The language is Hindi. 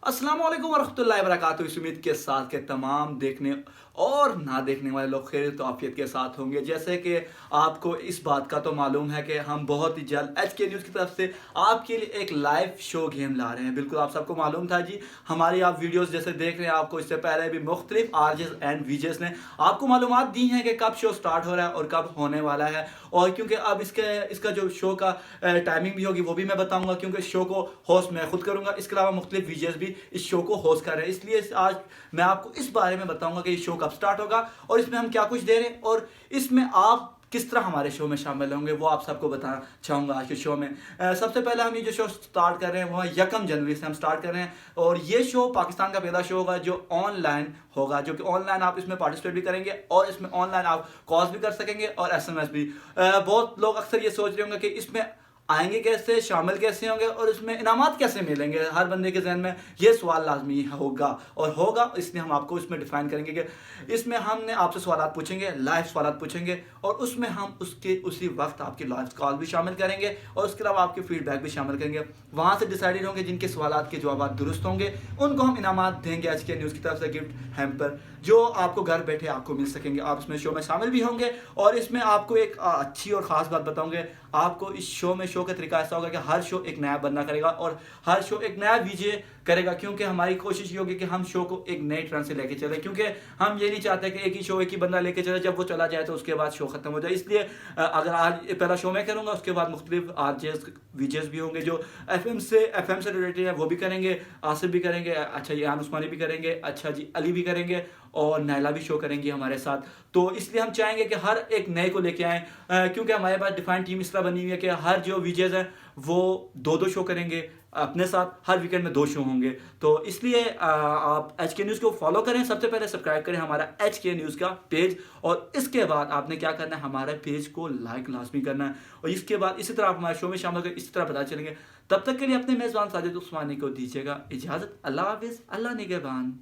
अस्सलाम वालेकुम वरहमतुल्लाहि वबरकातुहू। इस उम्मीद के साथ के तमाम देखने और ना देखने वाले लोग खैर तो आफियत के साथ होंगे। जैसे कि आपको इस बात का तो मालूम है कि हम बहुत ही जल्द एचके न्यूज़ की तरफ से आपके लिए एक लाइव शो गेम ला रहे हैं। बिल्कुल आप सबको मालूम था जी, हमारी आप वीडियोस जैसे देख रहे हैं, आपको इससे पहले भी मुख्तलिफ आरजेस एंड वीजेस ने आपको मालूमात दी हैं कि कब शो स्टार्ट हो रहा है और कब होने वाला है। और क्योंकि अब इसका जो शो का टाइमिंग भी होगी वो भी मैं बताऊंगा, क्योंकि शो को होस्ट मैं खुद करूंगा। इसके अलावा मुख्तलिफ वीजेस भी इस शो को होस्ट कर रहे हैं, इसलिए आज मैं आपको इस बारे में बताऊंगा कि ये शो कब स्टार्ट होगा और इसमें हम क्या कुछ दे रहे हैं और इसमें आप किस तरह हमारे शो में शामिल होंगे, वो आप सबको बताना चाहूँगा आज के शो में। सबसे पहले हम ये जो शो स्टार्ट कर रहे हैं वो 1 जनवरी से हम स्टार्ट कर रहे हैं और ये शो पाकिस्तान का पहला शो होगा जो ऑनलाइन होगा, जो कि ऑनलाइन आप इसमें पार्टिसिपेट भी करेंगे और इसमें ऑनलाइन आप कॉल्स भी कर सकेंगे और एसएमएस भी। बहुत लोग अक्सर ये सोच रहे होंगे कि इसमें आएंगे कैसे, शामिल कैसे होंगे और इसमें इनामात कैसे मिलेंगे। हर बंदे के जहन में ये सवाल लाजमी होगा, इसलिए हम आपको इसमें डिफाइन करेंगे कि इसमें हमने आपसे सवाल पूछेंगे, लाइव सवाल पूछेंगे और उसमें हम उसी वक्त आपकी लाइव कॉल भी शामिल करेंगे और उसके अलावा आपके फीडबैक भी शामिल करेंगे। वहाँ से डिसाइडेड होंगे जिनके सवाल के जवाब दुरुस्त होंगे उनको हम इनामात देंगे एचके न्यूज़ की तरफ से, गिफ्ट हैम्पर जो आपको घर बैठे आपको मिल सकेंगे। आप इसमें शो में शामिल भी होंगे और इसमें आपको एक अच्छी और ख़ास बात बताऊंगे। आपको इस शो का तरीका ऐसा होगा कि हर शो एक नया बंदा करेगा और हर शो एक नया विजय करेगा, क्योंकि हमारी कोशिश ये होगी कि हम शो को एक नए ट्रेंड से लेके चले, क्योंकि हम ये नहीं चाहते कि एक ही बंदा लेके चले, जब वो चला जाए तो उसके बाद शो खत्म हो जाए। इसलिए अगर आज पहला शो मैं करूंगा, उसके बाद मुख्तलिफ आरजेस वीजेस भी होंगे जो एफएम से रिलेटेड है, वो भी करेंगे, आसिफ भी करेंगे, अच्छा जी आन उस्मानी भी करेंगे, अच्छा जी अली भी करेंगे और नायला भी शो करेंगी हमारे साथ। तो इसलिए हम चाहेंगे कि हर एक नए को लेके आएँ, क्योंकि हमारे पास डिफाइन टीम इस तरह बनी हुई है कि हर जो वीजेस हैं वो 2-2 शो करेंगे अपने साथ, हर वीकेंड में 2 शो होंगे। तो इसलिए आप एचके न्यूज़ को फॉलो करें, सबसे पहले सब्सक्राइब करें हमारा एचके न्यूज़ का पेज और इसके बाद आपने क्या करना है, हमारे पेज को लाइक लाजमी करना है और इसके बाद इसी तरह आप हमारे शो में शामिल होकर इसी तरह पता चलेंगे। तब तक के लिए अपने मेज़बान साजिद उस्मानी को दीजिएगा इजाज़त। अल्लाह हाफिज़, अल्लाह निगहबान।